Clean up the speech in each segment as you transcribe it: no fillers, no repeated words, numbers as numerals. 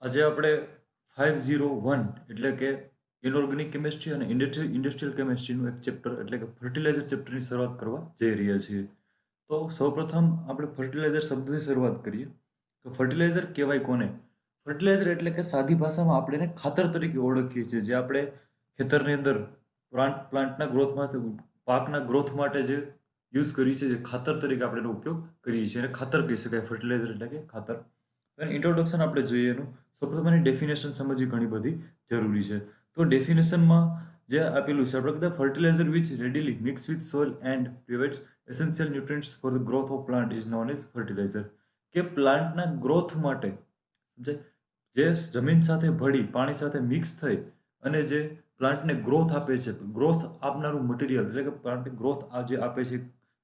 આજે આપણે 501 એટલે કે ઇનઓર્ગેનિક કેમિસ્ટ્રી અને ઇન્ડસ્ટ્રીયલ કેમિસ્ટ્રીનું એક ચેપ્ટર એટલે કે ફર્ટિલાઇઝર ચેપ્ટરની શરૂઆત કરવા જઈ રહ્યા છીએ. તો સૌપ્રથમ આપણે ફર્ટિલાઇઝર શબ્દથી શરૂઆત કરીએ. તો ફર્ટિલાઇઝર કહેવાય કોને? ફર્ટિલાઇઝર એટલે કે સાદી ભાષામાં આપણે એને ખાતર તરીકે ઓળખીએ છીએ, જે આપણે ખેતરની અંદર પ્લાન્ટના ગ્રોથમાં પાકના ગ્રોથ માટે જે યુઝ કરીએ છીએ, જે ખાતર તરીકે આપણે એનો ઉપયોગ કરીએ છીએ, એને ખાતર કહી શકાય. ફર્ટિલાઇઝર એટલે કે ખાતર. એનું ઇન્ટ્રોડક્શન આપણે જોઈએ એનું સૌપ્રથમ એની ડેફિનેશન સમજવી ઘણી બધી જરૂરી છે. તો ડેફિનેશનમાં જે આપેલું છે, આપણે કહેતા fertiliser which readily mix with soil and provides essential nutrients for the growth of plant is known as fertiliser. કે પ્લાન્ટના ગ્રોથ માટે સમજાય, જે જમીન સાથે ભળી પાણી સાથે મિક્સ થઈ અને જે પ્લાન્ટને ગ્રોથ આપે છે, ગ્રોથ આપનારું મટીરિયલ એટલે કે પ્લાન્ટને ગ્રોથ જે આપે છે,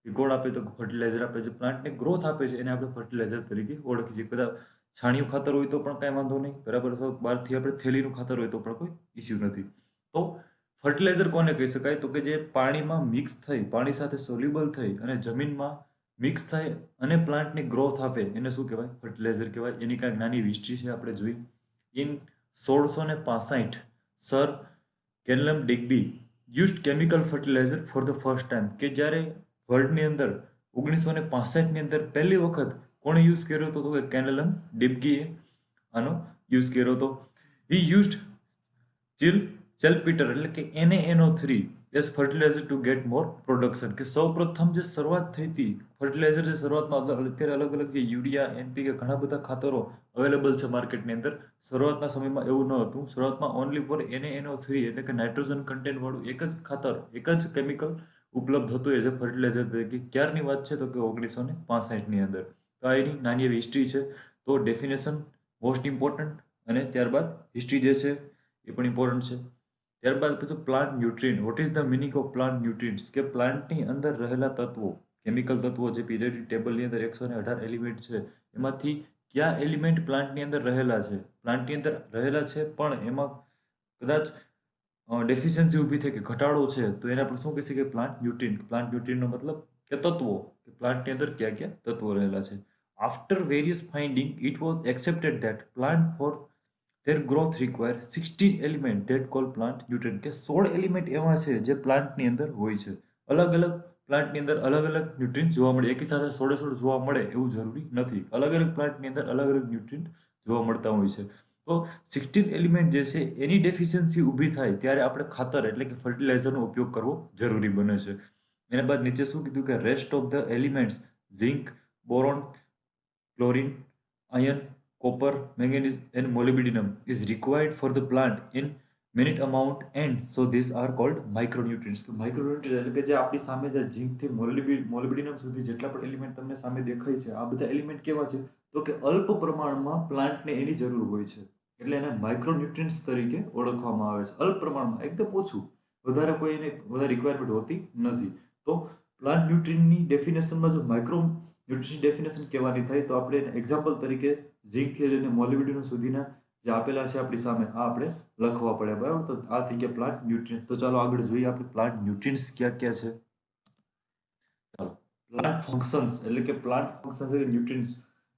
ગોળ આપે તો ફર્ટિલાઇઝર આપે છે, પ્લાન્ટને ગ્રોથ આપે છે, એને આપણે ફર્ટિલાઇઝર તરીકે ઓળખીએ છીએ. કદાચ છાણિયું ખાતર હોય તો પણ કાંઈ વાંધો નહીં, બરાબર. બહારથી આપણે થેલીનું ખાતર હોય તો પણ કોઈ ઇસ્યુ નથી. તો ફર્ટિલાઇઝર કોને કહી શકાય? તો કે જે પાણીમાં મિક્સ થઈ, પાણી સાથે સોલ્યુબલ થઈ અને જમીનમાં મિક્સ થાય અને પ્લાન્ટને ગ્રોથ આપે, એને શું કહેવાય? ફર્ટિલાઇઝર કહેવાય. એની કાંઈક નાની હિસ્ટ્રી છે આપણે જોઈ. In 1665 sir Kenelm Digby used chemical fertiliser for the first time. કે જ્યારે વર્લ્ડની અંદર 1965ની અંદર પહેલી વખત કોણે યુઝ કર્યો હતો? તો કે કેનલમ ડિગ્બીએ આનો યુઝ કર્યો હતો. હી યુઝડ સેલ્પીટર એટલે કે NaNO3 as fertiliser to get more production. કે સૌ પ્રથમ જે શરૂઆત થઈ હતી ફર્ટિલાઇઝર, જે શરૂઆતમાં અત્યારે અલગ અલગ જે યુરિયા, NPK ઘણા બધા ખાતરો અવેલેબલ છે માર્કેટની અંદર. શરૂઆતના સમયમાં એવું ન હતું. શરૂઆતમાં ઓનલી ફોર NaNO3 એટલે કે નાઇટ્રોજન કન્ટેન્ટ વાળું એક જ ખાતર, એક જ કેમિકલ ઉપલબ્ધ હતું એઝ અ ફર્ટિલાઇઝર તરીકે. ક્યારની વાત છે? તો કે 1965ની અંદર. તો આ એની નાની એવી હિસ્ટ્રી છે. તો ડેફિનેશન મોસ્ટ ઇમ્પોર્ટન્ટ અને ત્યારબાદ હિસ્ટ્રી જે છે એ પણ ઇમ્પોર્ટન્ટ છે. ત્યારબાદ પછી plant nutrient. What is the meaning of plant nutrients? કે પ્લાન્ટની અંદર રહેલા તત્વો, કેમિકલ તત્વો, જે પીરિયોડિક ટેબલની અંદર 118 એલિમેન્ટ છે, એમાંથી કયા એલિમેન્ટ પ્લાન્ટની અંદર રહેલા છે? પ્લાન્ટની અંદર રહેલા છે પણ એમાં કદાચ ડેફિશિયન્સી ઊભી થઈ કે ઘટાડો છે, તો એને આપણે શું કહી શકીએ? પ્લાન્ટ ન્યુટ્રિન્ટ. પ્લાન્ટ ન્યુટ્રિન્ટનો મતલબ કે તત્વો, કે પ્લાન્ટની અંદર કયા કયા તત્વો રહેલા છે. After various finding it was accepted that plant for their growth require 16 element that call plant nutrient. કે 16 એલિમેન્ટ એવા છે જે પ્લાન્ટની અંદર હોય છે. અલગ અલગ પ્લાન્ટની અંદર અલગ અલગ ન્યુટ્રિન્ટ જોવા મળે. એકી સાથે 16 જોવા મળે એવું જરૂરી નથી. અલગ અલગ પ્લાન્ટની અંદર અલગ અલગ ન્યુટ્રિન્ટ જોવા મળતા હોય છે. તો 16 એલિમેન્ટ જે છે એની ડેફિશિયન્સી ઊભી થાય ત્યારે આપણે ખાતર એટલે કે ફર્ટિલાઇઝરનો ઉપયોગ કરવો જરૂરી બને છે. એના બાદ નીચે શું કીધું? કે rest of the elements zinc, boron, chlorine, iron, copper, manganese and molybdenum is required for the plant in minute amount, and so these are called micronutrients. તો micronutrients એટલે કે જે આપણી સામે જે ઝીંક થી મોલિબ્ડિનમ સુધી જેટલા પણ એલિમેન્ટ તમને સામે દેખાય છે, આ બધા એલિમેન્ટ કેવા છે? તો કે અલ્પ પ્રમાણમાં પ્લાન્ટને એની જરૂર હોય છે, એટલે એને માઇક્રોન્યુટ્રિયન્ટ્સ તરીકે ઓળખવામાં આવે છે. અલ્પ પ્રમાણમાં, એકદમ ઓછું, વધારે કોઈ એને વધારે રિક્વાયરમેન્ટ હોતી નથી. તો પ્લાન્ટ ન્યુટ્રિયન્ટની ડેફિનેશનમાં જો માઇક્રો ન્યુટ્રિશન ડેફિનેશન કહેવાની થાય તો આપણે એક્ઝામ્પલ તરીકે ઝીંકથી લઈને મોલિબ્ડિનમ સુધીના જે આપેલા છે આપણી સામે, આ આપણે લખવા પડે, બરાબર. તો આ થઈ ગયા પ્લાન્ટ ન્યુટ્રિયન્ટ્સ. તો ચાલો આગળ જોઈએ આપણે પ્લાન્ટ ન્યુટ્રિયન્ટ્સ ક્યાં ક્યાં છે. ચાલો, પ્લાન્ટ ફંક્શન્સ એટલે કે પ્લાન્ટ ફંક્શન્સ એટલે ન્યુટ્રિયન્ટ્સ.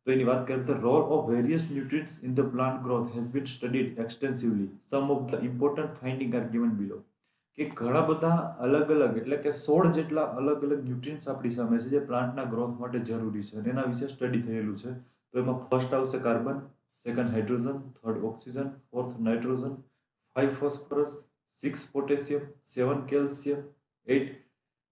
તો એની વાત કરીએ તો role of various nutrients in the plant growth has been studied extensively. Some of the important finding are given below. કે ઘણા બધા અલગ અલગ એટલે કે 16 જેટલા અલગ અલગ ન્યુટ્રિયન્ટ્સ આપણી સામે છે જે પ્લાન્ટના ગ્રોથ માટે જરૂરી છે અને એના વિશે સ્ટડી થયેલું છે. તો એમાં ફર્સ્ટ આવશે carbon, second hydrogen, third oxygen, fourth nitrogen, 5 phosphorus, 6 potassium, 7 calcium, 8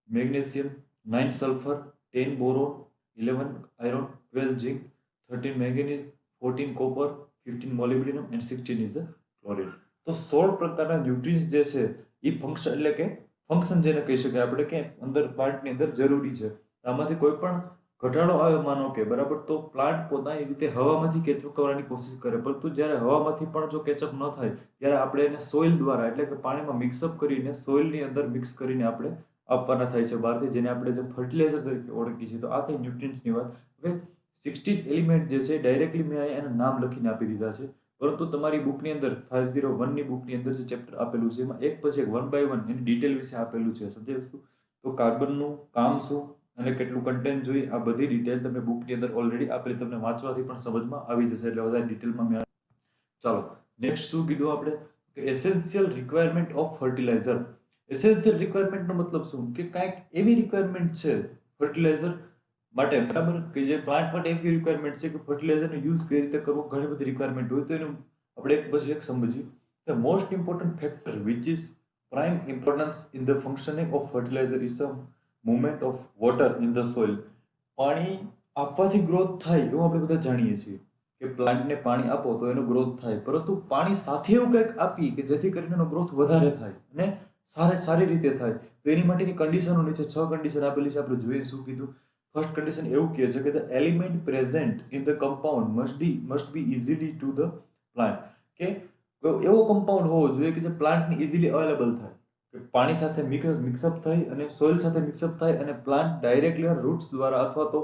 magnesium, 9 sulphur, 10 boron, 11 iron, 12 zinc, 13 manganese, 14 copper, 15 molybdenum and 16 is chlorine. તો 16 પ્રકારના ન્યુટ્રિયન્ટ્સ જે છે એ ફંક્શન એટલે કે ફંક્શન જેને કહી શકાય આપણે કે અંદર પ્લાન્ટની અંદર જરૂરી છે. આમાંથી કોઈ પણ ઘટાડો આવે માનો કે, બરાબર, તો પ્લાન્ટ પોતાની રીતે હવામાંથી કેચઅપ કરવાની કોશિશ કરે, પરંતુ જ્યારે હવામાંથી પણ જો કેચઅપ ન થાય ત્યારે આપણે એને સોઇલ દ્વારા એટલે કે પાણીમાં મિક્સઅપ કરીને સોઇલની અંદર મિક્સ કરીને આપણે આપવાના થાય છે બહારથી, જેને આપણે જે ફર્ટિલાઇઝર તરીકે ઓળખીએ છીએ. તો આ થઈ ન્યુટ્રિયન્ટ્સની વાત. હવે 16 એલિમેન્ટ જે છે ડાયરેક્ટલી મેં એના નામ લખીને આપી દીધા છે, પરંતુ તમારી બુકની અંદર 501ની બુકની અંદર જે ચેપ્ટર આપેલું છે એમાં એક પછી એક 1 by 1 એની ડિટેલ વિશે આપેલું છે, સમજાય વસ્તુ. તો કાર્બનનું કામ શું અને કેટલું કન્ટેન્ટ જોઈએ, આ બધી ડિટેલ તમને બુકની અંદર ઓલરેડી આપેલી, તમને વાંચવાથી પણ સમજમાં આવી જશે, એટલે વધારે ડિટેલમાં મેં ચાલો નેક્સ્ટ શું કીધું આપણે કે essential requirement of fertiliser. Essential રિક્વાયરમેન્ટનો મતલબ શું કે કાંઈક એવી રિક્વાયરમેન્ટ છે ફર્ટિલાઇઝર માટે, બરાબર, કે જે પ્લાન્ટ માટે એવી રિક્વાયરમેન્ટ છે કે ફર્ટિલાઇઝરનો યુઝ કઈ રીતે કરવો, ઘણી બધી રિક્વાયરમેન્ટ હોય. તો એનું આપણે એક પછી એક સમજીએ. The most important factor which is prime importance in the functioning of fertilizer is the movement of water in the soil. પાણી આપવાથી ગ્રોથ થાય એવું આપણે બધા જાણીએ છીએ કે પ્લાન્ટને પાણી આપો તો એનો ગ્રોથ થાય, પરંતુ પાણી સાથે એવું કંઈક આપી કે જેથી કરીને એનો ગ્રોથ વધારે થાય અને સારી રીતે થાય. તો એની માટેની કન્ડિશનો નીચે 6 કન્ડિશન આપેલી છે. આપણે જોઈએ શું કીધું. ફર્સ્ટ કન્ડિશન એવું કહે છે કે the element present in the compound must be easily to the plant. કે એવો કમ્પાઉન્ડ હોવો જોઈએ કે જે પ્લાન્ટને ઇઝીલી અવેલેબલ થાય, કે પાણી સાથે મિક્સઅપ થઈ અને સોઇલ સાથે મિક્સઅપ થાય અને પ્લાન્ટ ડાયરેક્ટલી રૂટ્સ દ્વારા અથવા તો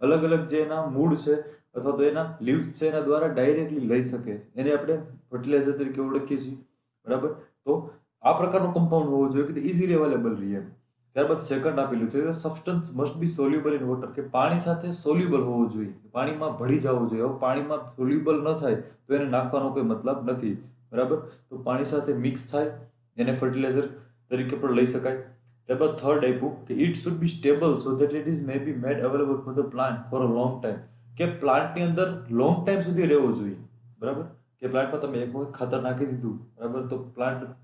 અલગ અલગ જે એના મૂળ છે અથવા તો એના લીવ્સ છે એના દ્વારા ડાયરેક્ટલી લઈ શકે. એને આપણે ફર્ટિલાઇઝર તરીકે ઓળખીએ છીએ, બરાબર. તો આ પ્રકારનો કમ્પાઉન્ડ હોવો જોઈએ કે ઇઝીલી અવેલેબલ રહે. ત્યારબાદ સેકન્ડ આપેલું છે substance must be soluble in water, કે પાણી સાથે સોલ્યુબલ હોવું જોઈએ, પાણીમાં ભળી જવું જોઈએ. હવે પાણીમાં સોલ્યુબલ ન થાય તો એને નાખવાનો કોઈ મતલબ નથી, બરાબર. તો પાણી સાથે મિક્સ થાય એને ફર્ટિલાઇઝર તરીકે પણ લઈ શકાય. ત્યારબાદ થર્ડ આપ્યું કે it should be stable so that it is may be made available for the plant for a long time, કે પ્લાન્ટની અંદર લોંગ ટાઈમ સુધી રહેવો જોઈએ, બરાબર. કે પ્લાન્ટમાં તમે એક વખત ખાતર નાખી દીધું, બરાબર, તો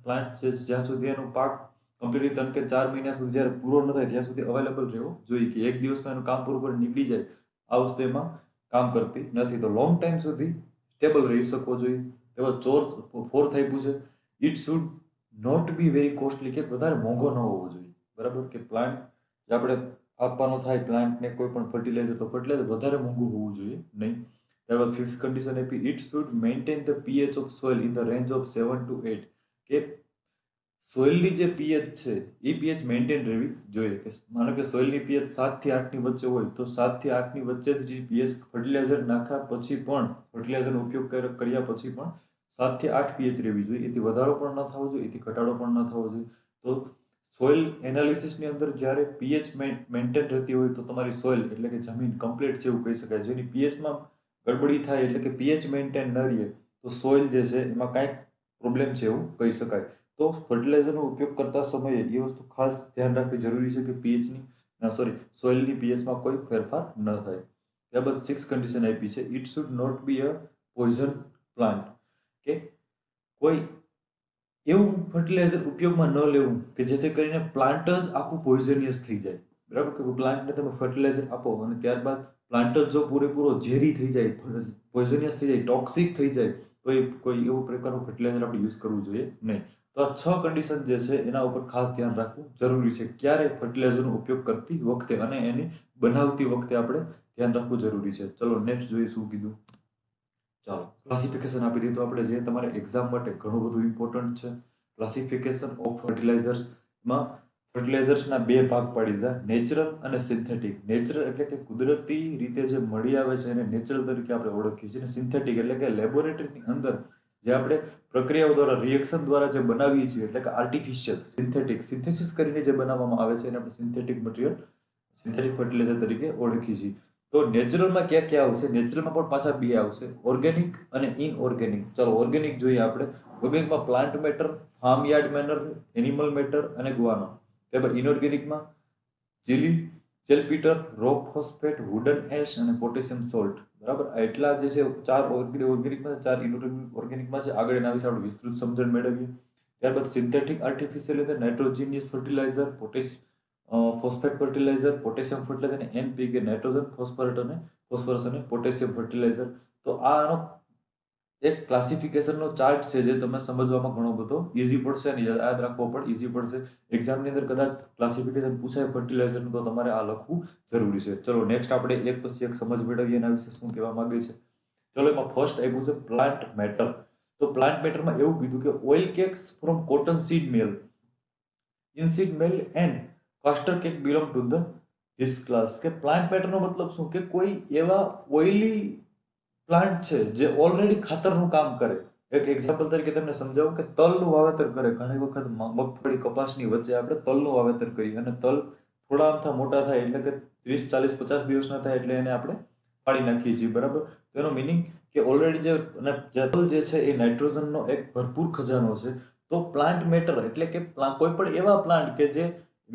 પ્લાન્ટ છે જ્યાં સુધી એનો પાક કમ્પ્લીટલી 3 કે 4 મહિના સુધી જ્યારે પૂરો ન થાય ત્યાં સુધી અવેલેબલ રહેવો જોઈએ, કે એક દિવસમાં એનું કામ પૂરું કરી નીકળી જાય આ વસ્તુ એમાં કામ કરતી નથી. તો લોંગ ટાઈમ સુધી સ્ટેબલ રહી શકવો જોઈએ. એમાં ફોર્થ આપ્યું છે it should not be very costly, કે વધારે મોંઘો ન હોવો જોઈએ, બરાબર. કે પ્લાન્ટ જે આપણે આપવાનો થાય પ્લાન્ટને કોઈ પણ ફર્ટિલાઇઝર, તો ફર્ટિલાઇઝર વધારે મોંઘું હોવું જોઈએ નહીં. ત્યારબાદ ફિફ્થ કન્ડિશન આપી it should maintain the pH of soil in the range of 7 to 8, કે સોઇલની જે પીએચ છે એ પીએચ મેન્ટેન રહેવી જોઈએ. કે માનો કે સોઇલની પીએચ 7 થી 8 ની વચ્ચે હોય તો 7 થી 8 ની વચ્ચે જ પીએચ ફર્ટિલાઇઝર નાખ્યા પછી પણ, ફર્ટિલાઇઝરનો ઉપયોગ કર્યા પછી પણ 7 થી 8 પીએચ રહેવી જોઈએ. એથી વધારો પણ ન થવો જોઈએ, એથી ઘટાડો પણ ન થવો જોઈએ. તો સોઇલ એનાલિસિસની અંદર જ્યારે પીએચ મેન્ટેન રહેતી હોય તો તમારી સોઇલ એટલે કે જમીન કમ્પ્લીટ છે એવું કહી શકાય. જેની પીએચમાં ગડબડી થાય એટલે કે પીએચ મેન્ટેન ન રહે તો સોઇલ જે છે એમાં કાંઈક પ્રોબ્લેમ છે એવું કહી શકાય. તો ફર્ટિલાઇઝરનો ઉપયોગ કરતા સમયે એ વસ્તુ ખાસ ધ્યાન રાખવી જરૂરી છે કે સોઇલની પીએચમાં કોઈ ફેરફાર ન થાય. ત્યારબાદ 6 કન્ડિશન આપી છે it should not be a poison plant, કે કોઈ એવું ફર્ટિલાઇઝર ઉપયોગમાં ન લેવું કે જેથી કરીને પ્લાન્ટ જ આખું પોઈઝનિયસ થઈ જાય, બરાબર. કે પ્લાન્ટને તમે ફર્ટિલાઇઝર આપો અને ત્યારબાદ પ્લાન્ટ જ જો પૂરેપૂરો ઝેરી થઈ જાય, પોઈઝનિયસ થઈ જાય, ટોક્સિક થઈ જાય, તો એ કોઈ એવું પ્રકારનું ફર્ટિલાઇઝર આપણે યુઝ કરવું જોઈએ નહીં. તો આ 6 કન્ડિશન જે છે એના ઉપર ખાસ ધ્યાન રાખવું જરૂરી છે ક્યારે ફર્ટિલાઇઝરનો ઉપયોગ કરતી વખતે અને એની બનાવતી વખતે આપણે ધ્યાન રાખવું જરૂરી છે. ચલો નેક્સ્ટ જોઈએ શું કીધું. ચાલો ક્લાસિફિકેશન આપી દીધું આપણે, જે તમારે એક્ઝામ માટે ઘણું બધું ઇમ્પોર્ટન્ટ છે. ક્લાસિફિકેશન ઓફ ફર્ટિલાઇઝર્સમાં ફર્ટિલાઇઝર્સના બે ભાગ પાડી દીધા, નેચરલ અને સિન્થેટિક. નેચરલ એટલે કે કુદરતી રીતે જે મળી આવે છે એને નેચરલ તરીકે આપણે ઓળખીએ છીએ, અને સિન્થેટિક એટલે કે લેબોરેટરીની અંદર જે આપણે પ્રક્રિયાઓ દ્વારા રિએક્શન દ્વારા જે બનાવીએ છીએ એટલે કે આર્ટિફિશિયલ સિન્થેસિસ કરીને જે બનાવવામાં આવે છે એને આપણે સિન્થેટિક ફર્ટિલાઇઝર તરીકે ઓળખીએ છીએ. તો નેચરલમાં ક્યાં ક્યાં આવશે, નેચરલમાં પણ પાછા બે આવશે, ઓર્ગેનિક અને ઇનઓર્ગેનિક. ચાલો ઓર્ગેનિક જોઈએ આપણે. ઓર્ગેનિકમાં plant matter, farm yard matter, animal matter અને ગુઆનો. ત્યારબાદ ઇનઓર્ગેનિકમાં Chile, saltpetre, rock phosphate, wooden ash અને પોટેશિયમ સોલ્ટ, બરાબર. આ એટલા જે છે 4 ઓર્ગેનિકમાં છે, 4 ઇનઓર્ગેનિકમાં છે. આગળ એના વિશે આપણે વિસ્તૃત સમજણ મેળવીએ. ત્યારબાદ સિન્થેટિક આર્ટિફિશિયલ એટલે nitrogenous fertiliser, phosphate fertiliser, potassium fertiliser અને એનપીકે નાઇટ્રોજન, ફોસ્ફરસ અને પોટેશિયમ ફર્ટિલાઇઝર. તો આનો એક ક્લાસિફિકેશનનો ચાર્ટ છે જે તમે સમજવામાં ઘણો બધો ઇઝી પડશે અને યાદ રાખવો પણ ઇઝી પડશે. એક્ઝામની અંદર કદાચ ક્લાસિફિકેશન પૂછાય ફર્ટિલાઇઝરનું તો તમારે આ લખવું જરૂરી છે. ચલો નેક્સ્ટ આપણે એક પછી એક સમજ મેળવીએ એના વિશે શું કહેવા માંગે છે. ચલો એમાં ફર્સ્ટ આપ્યું છે પ્લાન્ટ મેટર. તો પ્લાન્ટ મેટરમાં એવું કીધું કે oil cakes from cotton seed meal, linseed meal and castor cake belong to the this class. કે પ્લાન્ટ મેટરનો મતલબ શું કે કોઈ એવા ઓઇલી પ્લાન્ટ છે જે ઓલરેડી ખાતરનું કામ કરે. એક એક્ઝામ્પલ તરીકે તમને સમજાવું કે તલનું વાવેતર કરે. ઘણી વખત મગફળી કપાસની વચ્ચે આપણે તલનું વાવેતર કરીએ અને તલ થોડા અમથા મોટા થાય એટલે કે 30, 40, 50 દિવસના થાય એટલે એને આપણે ફાડી નાખીએ છીએ, બરાબર. તો એનો મિનિંગ કે ઓલરેડી જે છે એ નાઇટ્રોજનનો એક ભરપૂર ખજાનો છે. તો પ્લાન્ટ મેટર એટલે કે કોઈ પણ એવા પ્લાન્ટ કે જે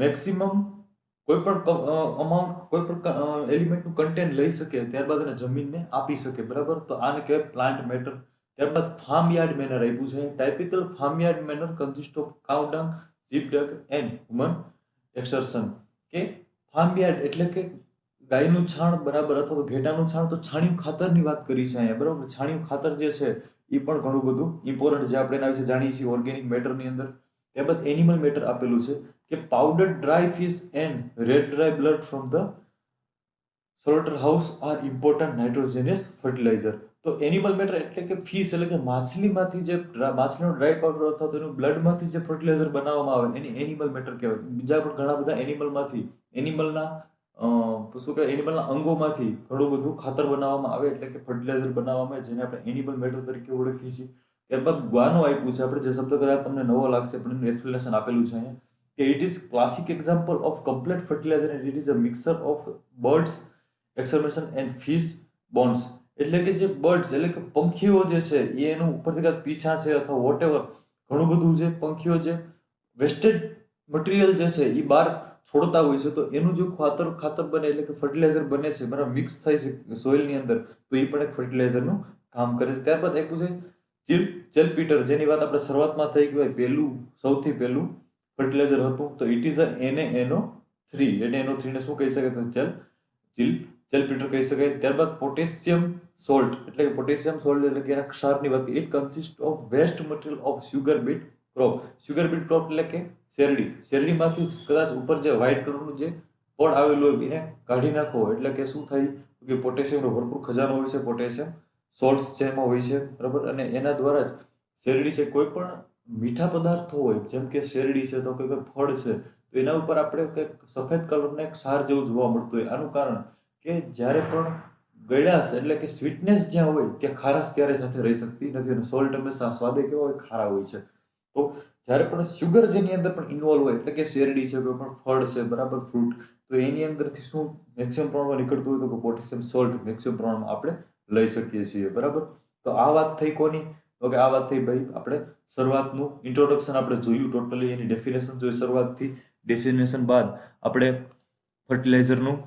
મેક્સિમમ કોઈ પણ અમાઉન્ટ કોઈ પણ એલિમેન્ટનું કન્ટેન્ટ લઈ શકે, ત્યારબાદ એને જમીનને આપી શકે, બરાબર. તો આને કહેવાય પ્લાન્ટ મેટર. ત્યારબાદ ફાર્મ યાર્ડ મેનર આપ્યું છે. Typical farm yard manure consist of cow dung, sheep dung and human excretion. કે ફાર્મ યાર્ડ એટલે કે ગાયનું છાણ, બરાબર, અથવા તો ઘેટાનું છાણ. તો છાણિયું ખાતરની વાત કરી છે અહીંયા, બરાબર. છાણિયું ખાતર જે છે એ પણ ઘણું બધું ઇમ્પોર્ટન્ટ છે, આપણે એના વિશે જાણીએ છીએ ઓર્ગેનિક મેટરની અંદર. ત્યારબાદ એનિમલ મેટર આપેલું છે કે powder dry fish and red dry blood from the slaughter house are important nitrogenous fertiliser. તો એનિમલ મેટર એટલે કે ફિશ એટલે કે માછલીમાંથી જે માછલીનો ડ્રાય પાવડર અથવા તો એનું બ્લડમાંથી જે ફર્ટિલાઇઝર બનાવવામાં આવે એને એનિમલ મેટર કહેવાય. બીજા પણ ઘણા બધા એનિમલના શું કહેવાય, એનિમલના અંગોમાંથી ઘણું બધું ખાતર બનાવવામાં આવે એટલે કે ફર્ટિલાઇઝર બનાવવામાં આવે, જેને આપણે એનિમલ મેટર તરીકે ઓળખીએ છીએ. ત્યારબાદ ગ્વાનો આપ્યું છે આપણે, જે શબ્દ કદાચ તમને નવો લાગશે પણ એનું એક્સપ્લેનેશન આપેલું છે અહીંયા કે it is classic example of complete fertiliser and it is a mixture of birds excretion and fish bones. એટલે કે જે બર્ડ્સ એટલે કે પંખીઓ જે છે એ એનું ઉપરથી કાંઈક પીછા છે અથવા વોટેવર ઘણું બધું જે પંખીઓ જે વેસ્ટેડ મટીરિયલ જે છે એ બહાર છોડતા હોય છે, તો એનું જો ખાતર બને એટલે કે ફર્ટિલાઇઝર બને છે, બરાબર, મિક્સ થાય છે સોઇલની અંદર, તો એ પણ એક ફર્ટિલાઇઝરનું કામ કરે છે. ત્યારબાદ આપ્યું છે ચેલપીટર, જેની વાત આપણે શરૂઆતમાં થઈ કે સૌથી પહેલું ફર્ટિલાઇઝર હતું. તો it is a NaNO3. NaNO3 ને શું કહી શકાય? તો ચેલપીટર કહી શકાય. ત્યારબાદ પોટેશિયમ સોલ્ટ એટલે કે પોટેશિયમ સોલ્ટ એટલે કે એના ક્ષારની વાત કરીએ. It consist of waste material of sugar beet crop. Sugar beet crop એટલે કે શેરડીમાંથી કદાચ ઉપર જે વ્હાઇટ કલરનું જે પડ આવેલું હોય એને કાઢી નાખો એટલે કે શું થાય કે પોટેશિયમનો ભરપૂર ખજાનો હોય છે, પોટેશિયમ સોલ્ટ્સ છે એમાં હોય છે, બરાબર. અને એના દ્વારા જ શેરડી છે, કોઈ પણ મીઠા પદાર્થો હોય જેમ કે શેરડી છે, તો કોઈ પણ ફળ છે, તો એના ઉપર આપણે કંઈક સફેદ કલરનો એક ક્ષાર જેવું જોવા મળતું હોય. આનું કારણ કે જ્યારે પણ ગળાશ એટલે કે સ્વીટનેસ જ્યાં હોય ત્યાં ખારાશ ક્યારે સાથે રહી શકતી નથી, અને સોલ્ટ હંમેશા સ્વાદે કેવા હોય, ખારા હોય છે. તો જ્યારે પણ શુગર જેની અંદર પણ ઇન્વોલ્વ હોય એટલે કે શેરડી છે, કોઈ પણ ફળ છે, બરાબર, ફ્રૂટ, તો એની અંદરથી શું મેક્સિમમ પ્રમાણમાં નીકળતું હોય તો કે પોટેશિયમ સોલ્ટ મેક્સિમમ પ્રમાણમાં આપણે લઈ શકીએ છીએ, બરાબર. તો આ વાત થઈ કોની? તો કે આ વાત થઈ ભાઈ આપણે શરૂઆતનું ઇન્ટ્રોડક્શન આપણે જોયું, ટોટલી એની ડેફિનેશન જોઈ શરૂઆતથી. ડેફિનેશન બાદ આપણે ફર્ટિલાઇઝરનું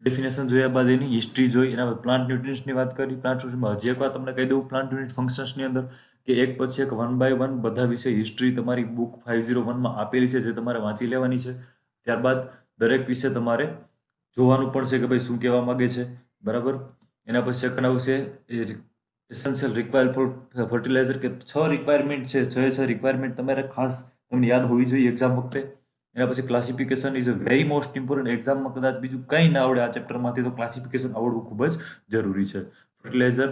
ડેફિનેશન જોયા બાદ એની હિસ્ટ્રી જોઈ, એના બાદ પ્લાન્ટ ન્યુટ્રિશનની વાત કરી. પ્લાન્ટ ન્યુટ્રિશનમાં હજી એક વાર તમને કહી દઉં પ્લાન્ટ યુનિટ ફંક્શન્સની અંદર કે એક પછી એક 1 by 1 બધા વિશે હિસ્ટ્રી તમારી બુક 501માં આપેલી છે, જે તમારે વાંચી લેવાની છે. ત્યારબાદ દરેક વિશે તમારે જોવાનું પડશે કે ભાઈ શું કહેવા માગે છે, બરાબર. એના પછી સેકન્ડ આવશે એસેન્શિયલ રિક્વાયર ફોર ફર્ટિલાઇઝર, કે 6 રિક્વાયરમેન્ટ છે, 6 રિક્વાયરમેન્ટ તમારે ખાસ તમને યાદ હોવી જોઈએ એક્ઝામ વખતે. એના પછી classification is a very most important. એક્ઝામમાં કદાચ બીજું કંઈ ના આવડે આ ચેપ્ટરમાંથી તો ક્લાસિફિકેશન આવડવું ખૂબ જ જરૂરી છે. ફર્ટિલાઇઝર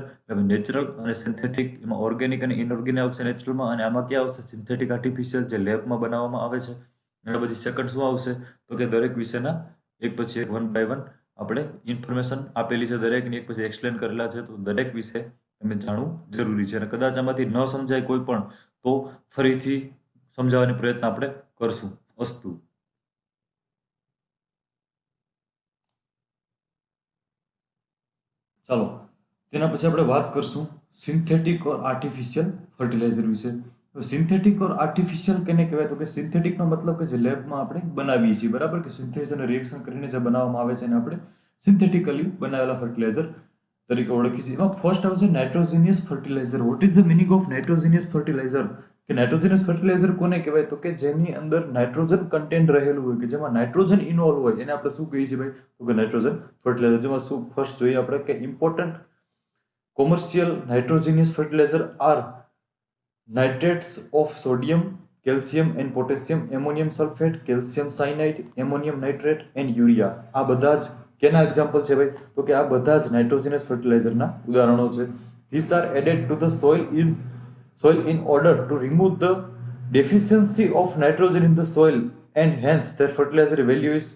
નેચરલ અને સિન્થેટિક, એમાં ઓર્ગેનિક અને ઇનઓર્ગેનિક આવશે નેચરલમાં, અને આમાં ક્યાં આવશે? સિન્થેટિક આર્ટિફિશિયલ, જે લેબમાં બનાવવામાં આવે છે. એના પછી સેકન્ડ શું આવશે? તો કે દરેક વિષયના એક પછી એક 1 by 1 આપણે ઇન્ફોર્મેશન આપેલી છે દરેકની, એક પછી એક્સપ્લેન કરેલા છે. તો દરેક વિશે તમે જાણવું જરૂરી છે, અને કદાચ આમાંથી ન સમજાય કોઈ પણ તો ફરીથી સમજાવવાનો પ્રયત્ન આપણે કરશું. અસ્તુ. ચાલો તેના પછી આપણે વાત કરશું સિન્થેટિક ઓર આર્ટિફિશિયલ ફર્ટિલાઇઝર વિશે. તો સિન્થેટિક ઓર આર્ટિફિશિયલ કેને કહેવાય? તો કે સિન્થેટિકનો મતલબ કે જે લેબમાં આપણે બનાવીએ છીએ, બરાબર, કે સિન્થેસિસ અને રિએક્શન કરીને જે બનાવવામાં આવે છે એને આપણે સિન્થેટિકલી બનાવેલા ફર્ટિલાઇઝર તરીકે ઓળખીએ છીએ. એમાં ફર્સ્ટ આવશે nitrogenous fertiliser. What is the meaning of nitrogenous fertiliser? કે નાઇટ્રોજિનિયસ ફર્ટિલાઇઝર કોને કહેવાય? તો કે જેની અંદર નાઇટ્રોજન કન્ટેન્ટ રહેલું હોય, કે જેમાં નાઇટ્રોજન ઇન્વોલ્વ હોય એને આપણે શું કહીએ છીએ ભાઈ? તો કે નાઇટ્રોજન ફર્ટિલાઇઝર. જેમાં શું ફર્સ્ટ જોઈએ આપણે કે important commercial nitrogenous fertilizer are nitrates of sodium, calcium and potassium, ammonium sulfate, calcium cyanide, ammonium nitrate and urea. આ બધા જ કેના એક્ઝામ્પલ છે ભાઈ? તો કે આ બધા જ નાઇટ્રોજનસ ફર્ટિલાઇઝરના ઉદાહરણો છે. These are added to the soil in order to remove the deficiency of nitrogen in the soil, and hence their fertilizer value is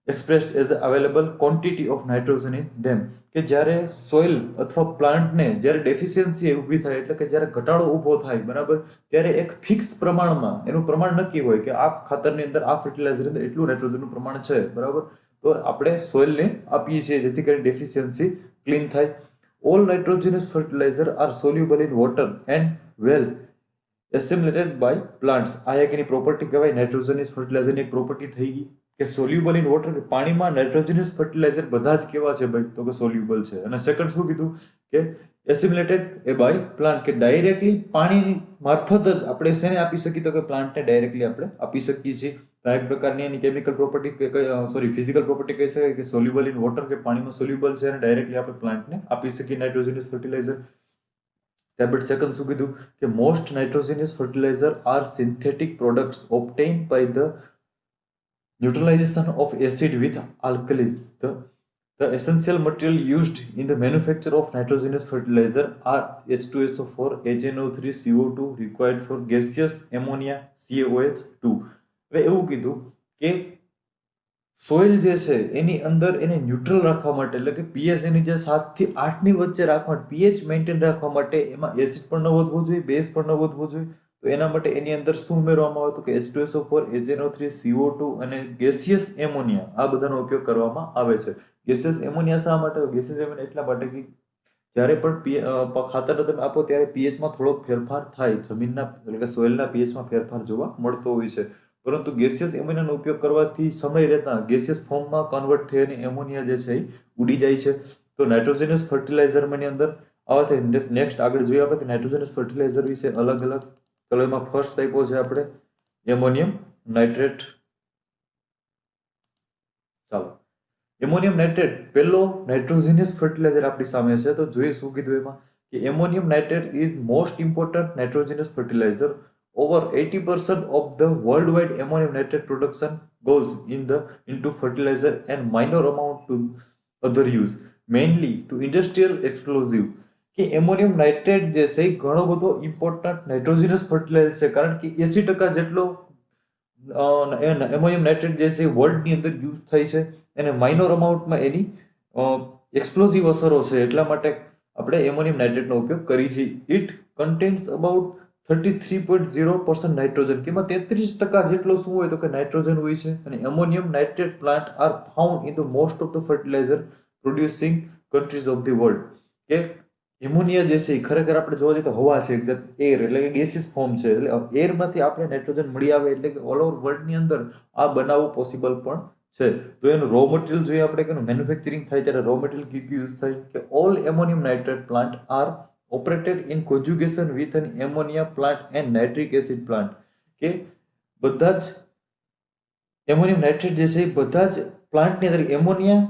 expressed as the available quantity of nitrogen in them. કે જ્યારે soil અથવા પ્લાન્ટને જ્યારે deficiency ઊભી થાય એટલે કે જ્યારે ઘટાડો ઊભો થાય, બરાબર, ત્યારે એક ફિક્સ પ્રમાણમાં એનું પ્રમાણ નક્કી હોય કે આ ખાતરની અંદર આ ફર્ટિલાઇઝરની અંદર એટલું નાઇટ્રોજનનું પ્રમાણ છે, બરાબર. તો આપણે સોઇલને આપીએ છીએ જેથી કરીને ડેફિશિયન્સી ક્લીન થાય. All nitrogenous fertiliser are soluble in water and well assimilated by plants. આ એક એની પ્રોપર્ટી કહેવાય. નાઇટ્રોજનસ ફર્ટિલાઇઝરની એક પ્રોપર્ટી થઈ ગઈ કે સોલ્યુબલ ઇન વોટર, કે પાણીમાં નાઇટ્રોજનસ ફર્ટિલાઇઝર બધા જ કેવા છે ભાઈ, તો કે સોલ્યુબલ છે. અને સેકન્ડ શું કીધું કે એસિમ્યુલેટેડ એ બાય પ્લાન્ટ, કે ડાયરેક્ટલી પાણી મારફત જ આપણે શેને આપી શકીએ, તો કે પ્લાન્ટને ડાયરેક્ટલી આપણે આપી શકીએ છીએ. તો એક પ્રકારની એની કેમિકલ પ્રોપર્ટી ફિઝિકલ પ્રોપર્ટી કહી શકાય કે સોલ્યુબલ ઇન વોટર, કે પાણીમાં સોલ્યુબલ છે અને ડાયરેક્ટલી આપણે પ્લાન્ટને આપી શકીએ નાઇટ્રોજનસ ફર્ટિલાઇઝર. ત્યારબાદ સેકન્ડ શું કીધું કે most nitrogenous fertiliser are synthetic products obtained by the neutralization of acid with alkalis. The essential material used in the manufacture of nitrogenous fertilizer are H2SO4, HNO3, CO2 required for gaseous ammonia, CaOH2. હવે એવું કીધું કે soil જે છે એની અંદર એને neutral રાખવા માટે, એટલે કે પીએચ એની જે 7 થી 8 ની વચ્ચે રાખવા માટે, પીએચ મેન્ટેન રાખવા માટે એમાં એસિડ પણ ન વધવો જોઈએ, બેઝ પણ ન વધવો જોઈએ. તો એના માટે એની અંદર શું ઉમેરવામાં આવે તો કે H2SO4, HNO3, CO2 અને ગેસિયસ એમોનિયા, આ બધાનો ઉપયોગ કરવામાં આવે છે. ગેસિયસ એમોનિયા શા માટે? ગેસિયસ એમોનિયા એટલા માટે કે જ્યારે પણ ખાતર તમે આપો ત્યારે પીએચમાં થોડો ફેરફાર થાય, જમીનના એટલે કે સોઇલના પીએચમાં ફેરફાર જોવા મળતો હોય છે. પરંતુ ગેસિયસ એમોનિયાનો ઉપયોગ કરવાથી સમય રહેતા ગેસિયસ ફોર્મમાં કન્વર્ટ થઈ અને એમોનિયા જે છે એ ઉડી જાય છે. તો નાઇટ્રોજનસ ફર્ટિલાઇઝરની અંદર આવા થાય. નેક્સ્ટ આગળ જોઈએ આપણે કે નાઇટ્રોજનસ ફર્ટિલાઇઝર વિશે અલગ અલગ. ચલો એમાં ફર્સ્ટ આપ્યો છે આપણે એમોનિયમ નાઇટ્રેટ. ચાલો એમોનિયમ નાઇટ્રેટ પહેલો નાઇટ્રોજનસ ફર્ટિલાઇઝર આપણી સામે છે. તો જોઈએ શું કીધું એમાં કે ammonium nitrate is most important nitrogenous fertiliser. Over 80% of the worldwide ammonium nitrate production goes into fertilizer and minor amount to other use, mainly to industrial explosive. કે એમોનિયમ નાઇટ્રેટ જે છે એ ઘણો બધો ઇમ્પોર્ટન્ટ નાઇટ્રોજનસ ફર્ટિલાઇઝર છે, કારણ કે 80% જેટલો ammonium nitrate જે છે વર્લ્ડની અંદર યુઝ થાય છે અને માઇનોર અમાઉન્ટમાં એની એક્સપ્લોઝિવ અસરો છે. એટલા માટે આપણે એમોનિયમ નાઇટ્રેટનો ઉપયોગ કરીએ છીએ. ઇટ કન્ટેન્સ અબાઉટ 33.0% નાઇટ્રોજન, કે એમાં 33% જેટલો શું હોય તો કે નાઇટ્રોજન હોય છે. અને ammonium nitrate plant are found in the most of the fertiliser producing countries of the world. કે એમોનિયા જે છે એ ખરેખર આપણે જોવા જઈએ તો હવા છે, એર એટલે કે ગેસિસ ફોર્મ છે. એટલે એરમાંથી આપણે નાઇટ્રોજન મળી આવે, એટલે કે ઓલ ઓવર વર્લ્ડની અંદર આ બનાવવું પોસિબલ પણ છે. તો એનું રો મટીરિયલ જોઈએ આપણે કે મેન્યુફેક્ચરિંગ થાય ત્યારે રો મટીરિયલ કયું યુઝ થાય કે all ammonium nitrate plant are operated in conjugation with an ammonia plant and nitric acid plant. કે બધા જ એમોનિયમ નાઇટ્રેટ જે છે એ બધા જ પ્લાન્ટની અંદર એમોનિયા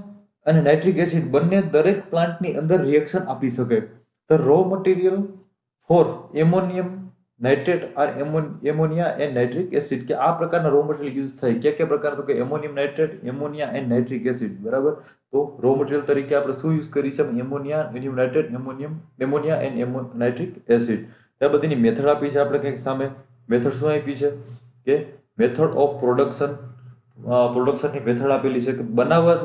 અને નાઇટ્રિક એસિડ બંને દરેક પ્લાન્ટની અંદર રિએક્શન આપી શકે. The raw material for ammonium nitrate are ammonia and nitric acid. કે આ પ્રકારના રો મટીરિયલ યુઝ થાય. કયા પ્રકાર? તો કે ammonium nitrate, ammonia and nitric acid. બરાબર. તો રો મટીરિયલ તરીકે આપણે શું યુઝ કરી છે? Ammonia, ammonium nitrate, ammonia and nitric acid. ત્યાર બધીની મેથડ આપી છે આપણે કંઈક સામે. મેથડ શું આપી છે કે મેથડ ઓફ પ્રોડક્શનની મેથડ આપેલી છે કે બનાવવા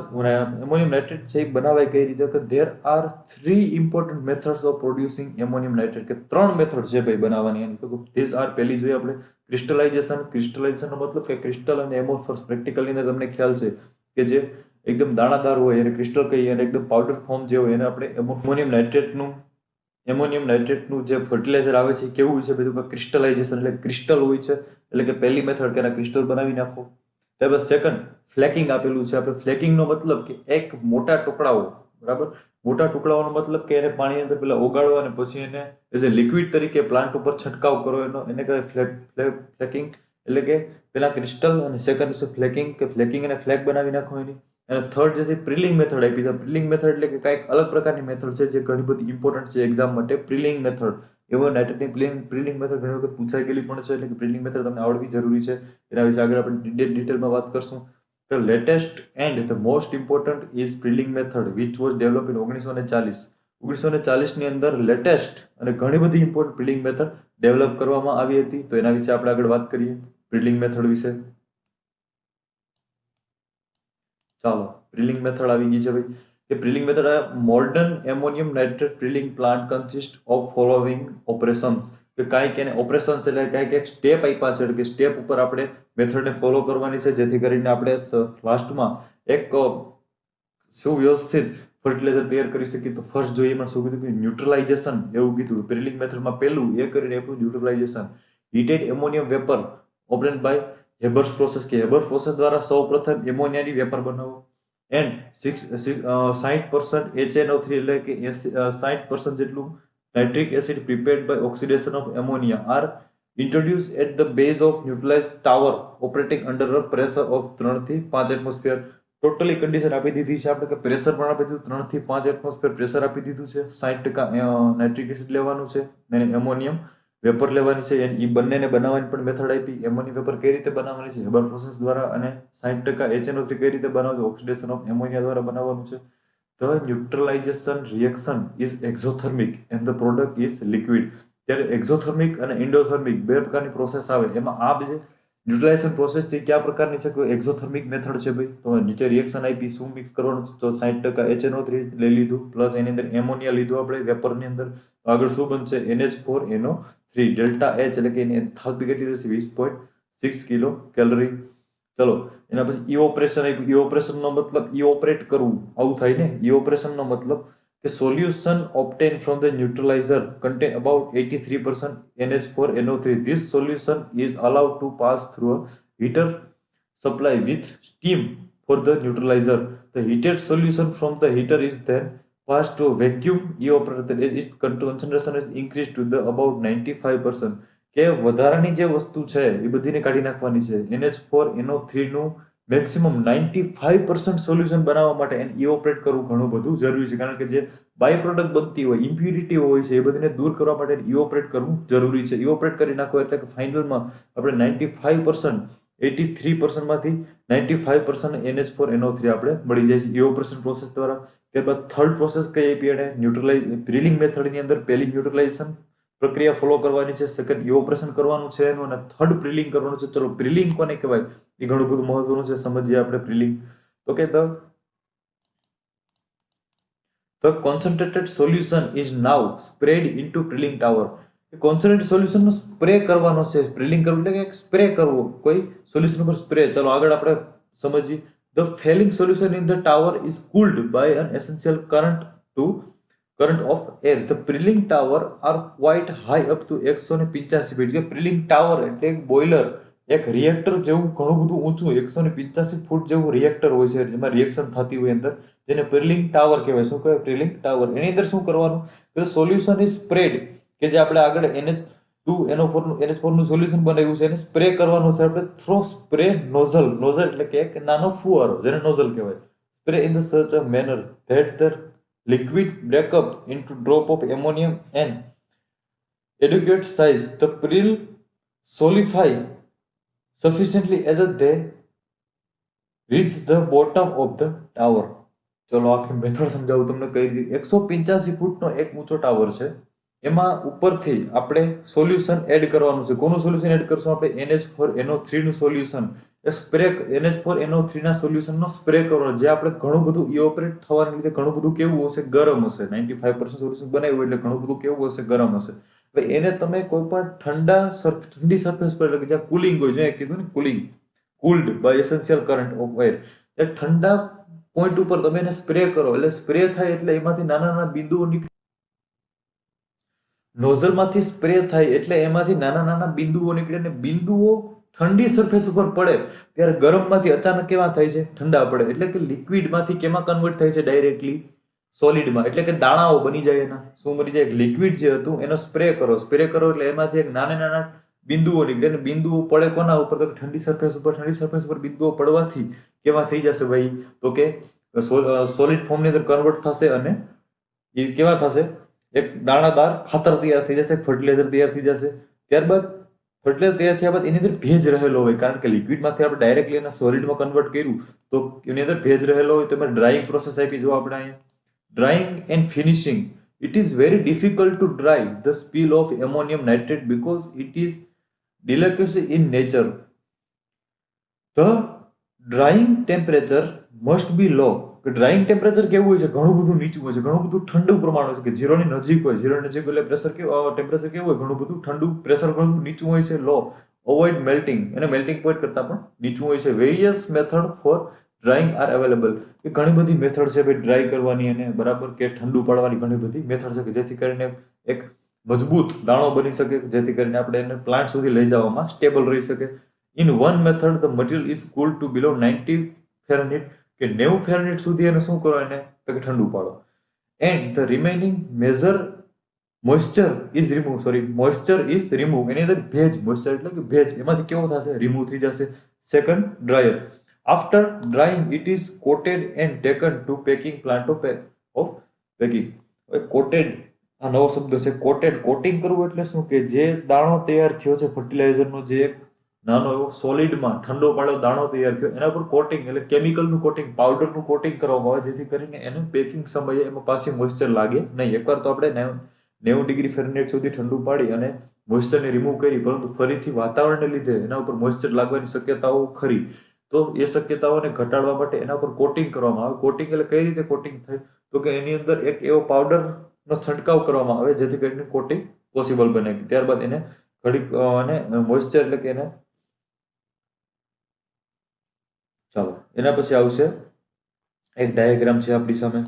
એમોનિયમ નાઇટ્રેટ છે એ બનાવાય કઈ રીતે? કે there are 3 important methods of producing ammonium nitrate. કે 3 મેથડ છે ભાઈ બનાવવાની એની. તો ધીસ આર પહેલી જોઈએ આપણે ક્રિસ્ટલાઇઝેશન. ક્રિસ્ટલાઇઝેશનનો મતલબ કે ક્રિસ્ટલ અને એમોર્ફસ. પ્રેક્ટિકલની અંદર તમને ખ્યાલ છે કે જે એકદમ દાણાદાર હોય એને ક્રિસ્ટલ કહીએ અને એકદમ પાવડર ફોર્મ જે હોય એને આપણે એમોનિયમ નાઇટ્રેટનું જે ફર્ટિલાઇઝર આવે છે કેવું હોય છે બધું? ક્રિસ્ટલાઇઝેશન એટલે ક્રિસ્ટલ હોય છે. એટલે કે પહેલી મેથડ કે ક્રિસ્ટલ બનાવી નાખો. ત્યારબાદ સેકન્ડ ફ્લેકિંગ આપેલું છે આપણે. ફ્લેકિંગનો મતલબ કે એક મોટા ટુકડાઓ, બરાબર, મોટા ટુકડાઓનો મતલબ કે એને પાણી અંદર પેલા ઓગાળો અને પછી એને એઝ એ લિક્વિડ તરીકે પ્લાન્ટ ઉપર છંટકાવ કરો, એને કહેવાય ફ્લેકિંગ. એટલે કે પેલા ક્રિસ્ટલ અને સેકન્ડ છે ફ્લેકિંગ, કે ફ્લેકિંગ અને ફ્લેક બનાવી નાખો એની. અને થર્ડ જે છે પ્રિલિંગ મેથડ આપી છે. પ્રિલિંગ મેથડ એટલે કે કાંઈક અલગ પ્રકારની મેથડ છે જે ઘણી બધી ઇમ્પોર્ટન્ટ છે એક્ઝામ માટે. પ્રિલિંગ મેથડ એવો નાઇટ્રેટની પ્રિલિંગ મેથડ ઘણી વખત પૂછાઈ ગયેલી પણ છે. એટલે કે પ્રિલિંગ મેથડ તમને આવડવી જરૂરી છે. એના વિશે આગળ આપણે ડિટેલમાં વાત કરશું. The latest and the most important is Prilling method which was developed in 1940. 1940ની અંદર લેટેસ્ટ અને ઘણી બધી ઇમ્પોર્ટન્ટ પ્રિલિંગ મેથડ ડેવલપ કરવામાં આવી હતી. તો એના વિશે આપણે આગળ વાત કરીએ પ્રિલિંગ મેથડ વિશે. ચાલો પ્રિલિંગ મેથડ આવી ગઈ છે ભાઈ. કે prilling method modern ammonium nitrate prilling plant consist of following operations. કે કે કાંઈક એને ઓપરેશન્સ એટલે કાંઈક એક સ્ટેપ આપ્યા છે કે સ્ટેપ ઉપર આપણે મેથડને ફોલો કરવાની છે જેથી કરીને આપણે લાસ્ટમાં એક સુવ્યવસ્થિત ફર્ટિલાઇઝર તૈયાર કરી શકીએ. તો ફર્સ્ટ જોઈએ એમાં શું કીધું કે ન્યુટ્રલાઇઝેશન એવું કીધું. પ્રિલિંગ મેથડમાં પહેલું એ કરીને આપણું neutralisation. Heated ammonium vapour operate by Haber's process કે હેબર પ્રોસેસ દ્વારા સૌ પ્રથમ એમોનિયાની વેપર બનાવો. એન્ડ 60% HNO3 એટલે કે 60% જેટલું nitric acid prepared by oxidation of ammonia are introduced at the base of neutralized tower operating under a pressure of 3 થી 5 atmosphere. Totally condition આપી દીધી છે આપણે કે પ્રેશર પણ આપી દીધું 3 થી 5 એટમોસ્ફિયર પ્રેશર આપી દીધું છે. 60% નાઇટ્રિક એસિડ લેવાનું છે અને એમોનિયમ વેપર લેવાની છે. એ બંનેને બનાવવાની પણ મેથડ આપી. એમોનિયમ વેપર કઈ રીતે બનાવવાની છે હેબર પ્રોસેસ દ્વારા અને 60% HNO3 કઈ રીતે બનાવવાનું છે ઓક્સિડેશન ઓફ એમોનિયા દ્વારા બનાવવાનું છે. The neutralization reaction is exothermic and the product is liquid. ત્યારે એક્ઝોથર્મિક અને ઇન્ડોથર્મિક બે પ્રકારની પ્રોસેસ આવે. એમાં આ જે ન્યુટ્રલાઇઝેશન પ્રોસેસ છે કયા પ્રકારની છે? કોઈ એક્ઝોથર્મિક મેથડ છે ભાઈ. તો નીચે રિએક્શન આપી શું મિક્સ કરવાનું છે? તો 60% HNO3 લઈ લીધું પ્લસ એની અંદર એમોનિયા લીધું આપણે વેપરની અંદર. આગળ શું બનશે? NH4NO3 ડેલ્ટા H એટલે કે એની એન્થાલ્પી કેટલી રહેશે? 20.6 કિલો કેલરી. ચલો એના પછી ઇઓપરેશન આપ્યું. ઇઓપરેશનનો મતલબ ઇઓપરેટ કરવું આવું થાય ને. ઇઓપરેશનનો મતલબ કે solution obtained from the neutralizer contain about 83% NH4NO3. This solution is allowed to pass through a heater supply with steam for the neutralizer. The heated solution from the heater is then passed to a vacuum evaporator. Its concentration is increased to the about 95%. કે વધારાની જે વસ્તુ છે એ બધીને કાઢી નાખવાની છે. NH4NO3 નું maximum 95% solution બનાવવા માટે એને ઇવોપરેટ કરવું ઘણું બધું જરૂરી છે. કારણ કે જે બાય પ્રોડક્ટ બનતી હોય ઇમ્પ્યુરિટી હોય છે એ બધીને દૂર કરવા માટે ઇવોપરેટ કરવું જરૂરી છે. ઇવોપરેટ કરી નાખો એટલે કે ફાઇનલમાં આપણે 95% 83% માંથી 95% NH4NO3 આપણે મળી જાય છે ઇવોપરેશન પ્રોસેસ દ્વારા. ત્યારબાદ થર્ડ પ્રોસેસ કઈ આપી એને ન્યુટ્રલાઇઝ પ્રિલિંગ મેથડની અંદર પહેલી ન્યુટ્રલાઇઝેશન પ્રક્રિયા ફોલો કરવાની છે. સેકન્ડ ઇવોપરેશન કરવાનું છે એનું અને થર્ડ પ્રિલિંગ કરવાનું છે. ચલો પ્રિલિંગ કોને કહેવાય એ ઘણું બધું મહત્વનું છે. સમજીએ આપણે પ્રિલિંગ. તો કે the concentrated solution is now sprayed into prilling tower. Concentrated સોલ્યુશનનો સ્પ્રે કરવાનો છે. પ્રિલિંગ કરવું એટલે કે સ્પ્રે કરવો કોઈ સોલ્યુશન ઉપર સ્પ્રે. ચલો આગળ આપણે સમજીએ. The failing solution in the tower is cooled by an essential current of air. The prilling tower are quite high up to 185 feet. કે પ્રિલિંગ ટાવર એટલે એક બોઇલર એક રિએક્ટર જેવું ઘણું બધું ઊંચું 185 ફૂટ જેવું રિએક્ટર હોય છે જેમાં રિએક્શન થતી હોય અંદર જેને પ્રિલિંગ ટાવર કહેવાય. શું કહેવાય? પ્રિલિંગ ટાવર. એની અંદર શું કરવાનું કે સોલ્યુશન ઇઝ સ્પ્રેડ કે જે આપણે આગળ NH4 નું સોલ્યુશન બનાવ્યું છે એને સ્પ્રે કરવાનું છે આપણે થ્રો સ્પ્રે નોઝલ. નોઝલ એટલે કે એક નાનો ફુવારો જેને નોઝલ કહેવાય. Spray in the such a manner that the liquid break up into drop of ammonium and adequate size. The prill solidify sufficiently as they reach the bottom of the tower. ચલો આખી method સમજાવું તમને કઈ રીતે. 185 ફૂટનો એક ઊંચો tower છે. એમાં ઉપરથી આપણે સોલ્યુશન એડ કરવાનું છે. કોનું સોલ્યુશન એડ કરશું? આપણે NH4NO3 નું સોલ્યુશન. સ્પ્રે NH4NO3 ના સોલ્યુશનનો સ્પ્રે કરવાનો જે આપણે ઘણું બધું ઇવોપરેટ થવાને લીધે ઘણું બધું કેવું હશે? ગરમ હશે. 95% સોલ્યુશન બનાવ્યું એટલે ઘણું બધું કેવું હશે? ગરમ હશે. હવે એને તમે કોઈ પણ ઠંડી સરફેસ પર એટલે કે જ્યાં કુલિંગ હોય જે કીધું ને cooling cooled by essential current of air એ ઠંડા પોઈન્ટ ઉપર તમે એને સ્પ્રે કરો એટલે સ્પ્રે થાય એટલે એમાંથી નાના નાના બિંદુઓ નોઝલમાંથી સ્પ્રે થાય એટલે એમાંથી નાના નાના બિંદુઓ નીકળે અને બિંદુઓ ઠંડી સરફેસ ઉપર પડે ત્યારે ગરમમાંથી અચાનક કેવા થાય છે? ઠંડા પડે. એટલે કે લિક્વિડમાંથી કેમાં કન્વર્ટ થાય છે? ડાયરેક્ટલી સોલિડમાં. એટલે કે દાણાઓ બની જાય એના. શું બની જાય? લિક્વિડ જે હતું એનો સ્પ્રે કરો. સ્પ્રે કરો એટલે એમાંથી એક નાના નાના બિંદુઓ નીકળે અને બિંદુઓ પડે કોના ઉપર? તો ઠંડી સરફેસ ઉપર. ઠંડી સરફેસ ઉપર બિંદુઓ પડવાથી કેવા થઈ જશે ભાઈ? તો કે સોલિડ ફોર્મની અંદર કન્વર્ટ થશે અને એ કેવા થશે? એક દાણાદાર ખાતર તૈયાર થઈ જશે. ફર્ટિલાઇઝર તૈયાર થઈ જશે. ત્યારબાદ ફર્ટિલાઇઝર તૈયાર થયા બાદ એની અંદર ભેજ રહેલો હોય કારણ કે લિક્વિડમાંથી આપણે ડાયરેક્ટલી એના સોલિડમાં કન્વર્ટ કર્યું તો એની અંદર ભેજ રહેલો હોય. તો એમાં ડ્રાઇંગ પ્રોસેસ આપી જો આપણે અહીંયા drying and finishing. It is very difficult to dry the spill of ammonium nitrate because it is delicacy in nature. The drying temperature must be low drawing temperature કેવું હોય છે, ઘણું બધું નીચું હોય છે, ઘણું બધું ઠંડુ પ્રમાણ હોય છે કે ઝીરોની નજીક હોય. ઝીરોની નજીક એટલે પ્રેશર કેવું, ટેમ્પરેચર કેવું હોય, ઘણું બધું ઠંડુ, પ્રેશર ઘણું બધું નીચું હોય છે, લો. અવોઇડ મેલ્ટિંગ, અને મેલ્ટિંગ પોઈન્ટ કરતાં પણ નીચું હોય છે. Various method for drying are available, એ ઘણી બધી મેથડ છે ભાઈ ડ્રાય કરવાની અને બરાબર કે ઠંડુ પાડવાની ઘણી બધી મેથડ છે કે જેથી કરીને એક મજબૂત દાણો બની શકે, જેથી કરીને આપણે એને પ્લાન્ટ સુધી લઈ જવામાં સ્ટેબલ રહી શકે. In one method the material is cool to below 90 Fahrenheit, કે 90 ફેરનહીટ સુધી એને શું કરો, એને ઠંડુ પાડો. And the remaining major moisture is remove, એની અંદર ભેજ, મોઇસ્ચર એટલે કે ભેજ, એમાંથી કેવો થશે, રિમૂવ થઈ જશે. Second, dryer. After drying it is coated and taken to packing plant of packing. હવે કોટેડ, આ નવો શબ્દ છે કોટેડ. કોટિંગ કરવું એટલે શું, કે જે દાણો તૈયાર થયો છે ફર્ટિલાઇઝરનો, જે એક નાનો એવો સોલિડમાં ઠંડો પાડેલો દાણો તૈયાર થયો, એના પર કોટિંગ એટલે કેમિકલનું કોટિંગ, પાવડરનું કોટિંગ કરવામાં આવે, જેથી કરીને એનું પેકિંગ સમયે એમાં પાછી મોઇસ્ચર લાગે નહીં. એકવાર તો આપણે 90 ડિગ્રી ફેરનહીટ સુધી ઠંડુ પાડી અને મોઇસ્ચરને રિમૂવ કરી, પરંતુ ફરીથી વાતાવરણને લીધે એના ઉપર મોઇસ્ચર લાગવાની શક્યતાઓ ખરી. તો એ શક્યતાઓને ઘટાડવા માટે એના ઉપર કોટિંગ કરવામાં આવે. કોટિંગ એટલે કઈ રીતે કોટિંગ થાય, તો કે એની અંદર એક એવો પાવડરનો છંટકાવ કરવામાં આવે જેથી કરીને કોટિંગ પોસિબલ બને. ત્યારબાદ એને ઘડીક અને મોઇસ્ચર એટલે કે એને, ચાલો એના પછી આવશે એક ડાયાગ્રામ છે આપણી સામે.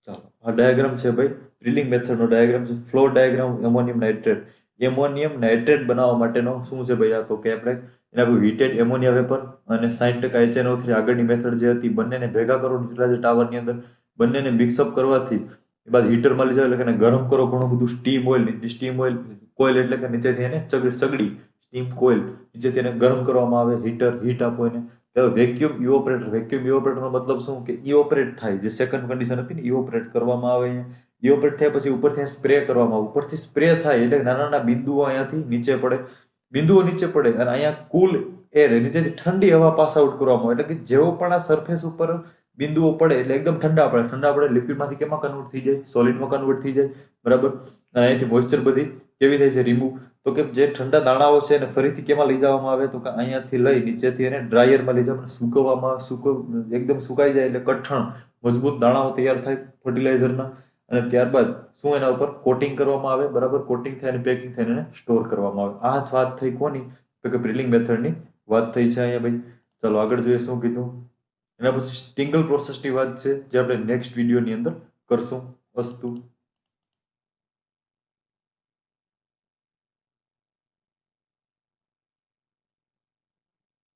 ચાલો આ ડાયાગ્રામ છે ભાઈ, ડ્રિલિંગ મેથડનો ડાયાગ્રામ છે. Flow diagram ammonium nitrate. Ammonium nitrate બનાવવા માટેનો શું છે ભાઈ, આ તો કે આપણે એના કોઈ હીટેડ એમોનિયા વેપર અને 60% HNO3 આગળની મેથડ જે હતી, બંનેને ભેગા કરો ન્યુટ્રલાઇઝર ટાવરની અંદર, બંનેને મિક્સઅપ કરવાથી એ બાદ હીટરમાં લઈ જાઓ એટલે કે એને ગરમ કરો, ઘણું બધું steam oil, steam oil coil એટલે કે નીચેથી એને સગડી સ્ટીમ કોઇલ, નીચેથી એને ગરમ કરવામાં આવે, હીટ આપો એને. ત્યારે વેક્યુમ ઇવોપરેટર. વેક્યુમ ઇવોપરેટરનો મતલબ શું, કે ઇવોપરેટ થાય, જે સેકન્ડ કન્ડિશન હતી ને, ઇવોપરેટ કરવામાં આવે. અહીંયા ઇવોપરેટ થયા પછી ઉપરથી સ્પ્રે કરવામાં આવે. ઉપરથી સ્પ્રે થાય એટલે નાના નાના બિંદુઓ અહીંયાથી નીચે પડે, બિંદુઓ નીચે પડે અને અહીંયા કુલ એર, નીચેથી ઠંડી હવા પાસ આઉટ કરવામાં આવે. એટલે કે જેવો પણ આ સરફેસ ઉપર બિંદુઓ પડે એટલે એકદમ ઠંડા પડે. ઠંડા પડે લિક્વિડમાંથી કેમાં કન્વર્ટ થઈ જાય, સોલિડમાં કન્વર્ટ થઈ જાય, બરાબર. અને અહીંથી મોઇસ્ચર બધી કેવી થાય છે, રિમૂવ. તો કે જે ઠંડા દાણાઓ છે એને ફરીથી કેમાં લઈ જવામાં આવે, તો કે અહીંયાથી લઈ નીચેથી એને ડ્રાયરમાં લઈ જવામાં, સૂકવવામાં, એકદમ સુકાઈ જાય એટલે કઠણ મજબૂત દાણાઓ તૈયાર થાય ફર્ટિલાઇઝરના. અને ત્યારબાદ શું એના ઉપર કોટિંગ કરવામાં આવે, બરાબર. કોટિંગ થાય અને પેકિંગ થઈને એને સ્ટોર કરવામાં આવે. આ જ વાત થઈ કોની, તો કે ડ્રિલિંગ મેથડની વાત થઈ છે અહીંયા ભાઈ. ચાલો આગળ જોઈએ શું કીધું. એના પછી સ્ટિંગલ પ્રોસેસની વાત છે, જે આપણે નેક્સ્ટ વિડીયોની અંદર કરશું. અસ્તુ.